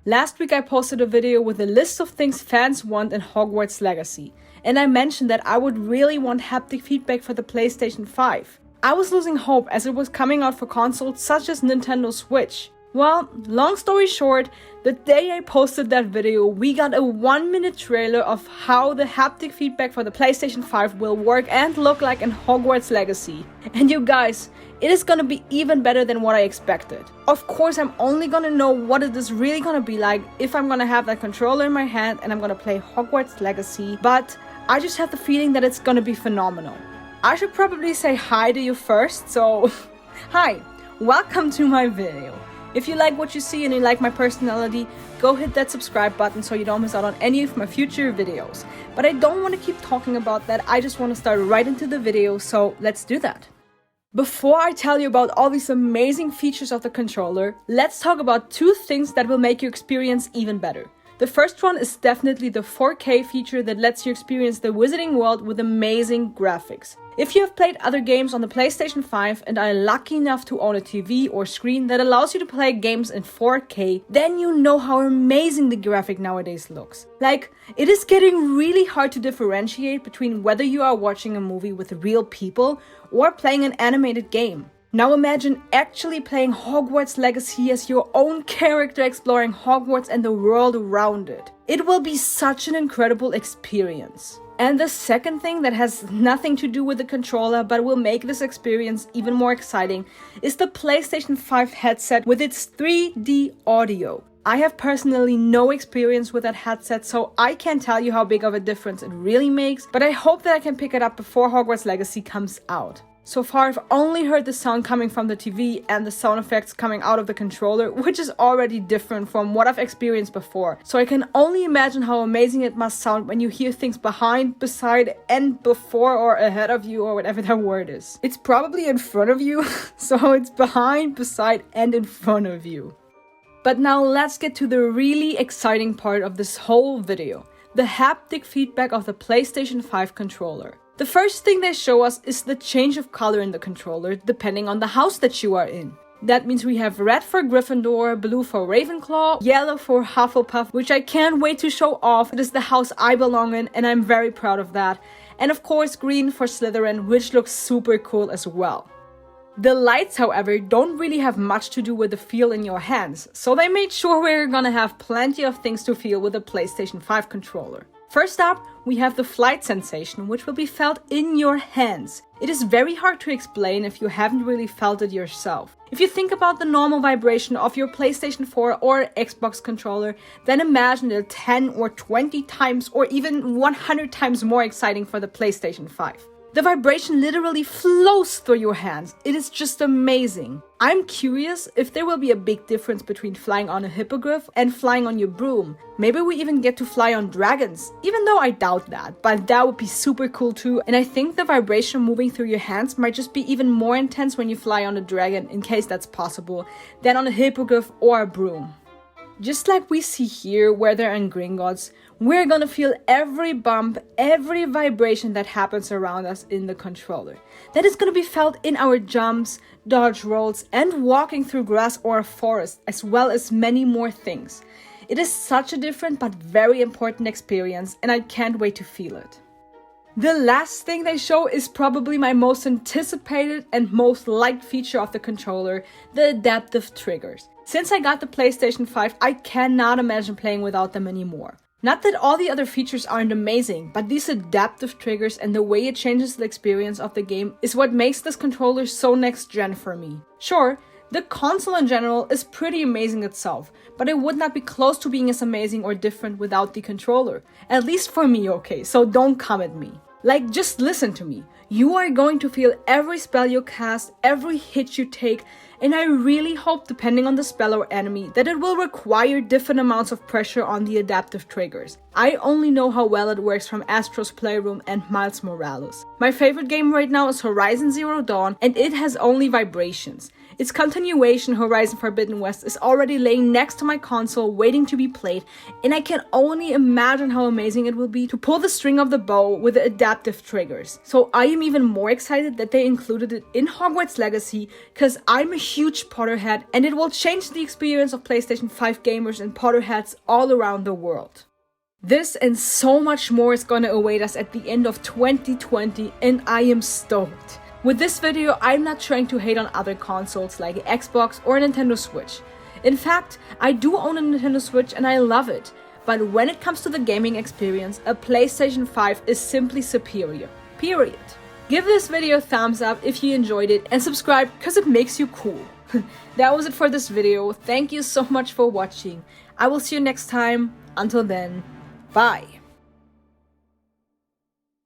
Last week I posted a video with a list of things fans want in Hogwarts Legacy, and I mentioned that I would really want haptic feedback for the PlayStation 5. I was losing hope as it was coming out for consoles such as Nintendo Switch. Well, long story short, the day I posted that video, we got a 1-minute trailer of how the haptic feedback for the PlayStation 5 will work and look like in Hogwarts Legacy. And you guys, it is gonna be even better than what I expected. Of course, I'm only gonna know what it is really gonna be like if I'm gonna have that controller in my hand and I'm gonna play Hogwarts Legacy, but I just have the feeling that it's gonna be phenomenal. I should probably say hi to you first, so hi, welcome to my video. If you like what you see and you like my personality, go hit that subscribe button so you don't miss out on any of my future videos. But I don't want to keep talking about that, I just want to start right into the video, so let's do that. Before I tell you about all these amazing features of the controller, let's talk about two things that will make your experience even better. The first one is definitely the 4K feature that lets you experience the Wizarding World with amazing graphics. If you have played other games on the PlayStation 5 and are lucky enough to own a TV or screen that allows you to play games in 4K, then you know how amazing the graphic nowadays looks. Like, it is getting really hard to differentiate between whether you are watching a movie with real people or playing an animated game. Now imagine actually playing Hogwarts Legacy as your own character exploring Hogwarts and the world around it. It will be such an incredible experience. And the second thing that has nothing to do with the controller but will make this experience even more exciting is the PlayStation 5 headset with its 3D audio. I have personally no experience with that headset, so I can't tell you how big of a difference it really makes, but I hope that I can pick it up before Hogwarts Legacy comes out. So far, I've only heard the sound coming from the TV and the sound effects coming out of the controller, which is already different from what I've experienced before. So I can only imagine how amazing it must sound when you hear things behind, beside, and before or ahead of you or whatever that word is. It's probably in front of you, so it's behind, beside, and in front of you. But now let's get to the really exciting part of this whole video. The haptic feedback of the PlayStation 5 controller. The first thing they show us is the change of color in the controller depending on the house that you are in. That means we have red for Gryffindor, blue for Ravenclaw, yellow for Hufflepuff, which I can't wait to show off. It is the house I belong in and I'm very proud of that. And of course green for Slytherin, which looks super cool as well. The lights, however, don't really have much to do with the feel in your hands, so they made sure we're gonna have plenty of things to feel with the PlayStation 5 controller. First up, we have the flight sensation, which will be felt in your hands. It is very hard to explain if you haven't really felt it yourself. If you think about the normal vibration of your PlayStation 4 or Xbox controller, then imagine it 10 or 20 times or even 100 times more exciting for the PlayStation 5. The vibration literally flows through your hands. It is just amazing. I'm curious if there will be a big difference between flying on a hippogriff and flying on your broom. Maybe we even get to fly on dragons, even though I doubt that, but that would be super cool too. And I think the vibration moving through your hands might just be even more intense when you fly on a dragon, in case that's possible, than on a hippogriff or a broom. Just like we see here where they're in Gringotts, we're gonna feel every bump, every vibration that happens around us in the controller. That is gonna be felt in our jumps, dodge rolls, and walking through grass or a forest, as well as many more things. It is such a different but very important experience, and I can't wait to feel it. The last thing they show is probably my most anticipated and most liked feature of the controller, the adaptive triggers. Since I got the PlayStation 5, I cannot imagine playing without them anymore. Not that all the other features aren't amazing, but these adaptive triggers and the way it changes the experience of the game is what makes this controller so next gen for me. Sure, the console in general is pretty amazing itself, but it would not be close to being as amazing or different without the controller. At least for me, okay, so don't come at me. Like, just listen to me. You are going to feel every spell you cast, every hit you take, and I really hope, depending on the spell or enemy, that it will require different amounts of pressure on the adaptive triggers. I only know how well it works from Astro's Playroom and Miles Morales. My favorite game right now is Horizon Zero Dawn, and it has only vibrations. Its continuation, Horizon Forbidden West, is already laying next to my console waiting to be played, and I can only imagine how amazing it will be to pull the string of the bow with the adaptive triggers. So I am even more excited that they included it in Hogwarts Legacy, because I'm a huge Potterhead, and it will change the experience of PlayStation 5 gamers and Potterheads all around the world. This and so much more is gonna await us at the end of 2020, and I am stoked. With this video, I'm not trying to hate on other consoles like Xbox or Nintendo Switch. In fact, I do own a Nintendo Switch and I love it. But when it comes to the gaming experience, a PlayStation 5 is simply superior. Period. Give this video a thumbs up if you enjoyed it and subscribe because it makes you cool. That was it for this video. Thank you so much for watching. I will see you next time. Until then, bye.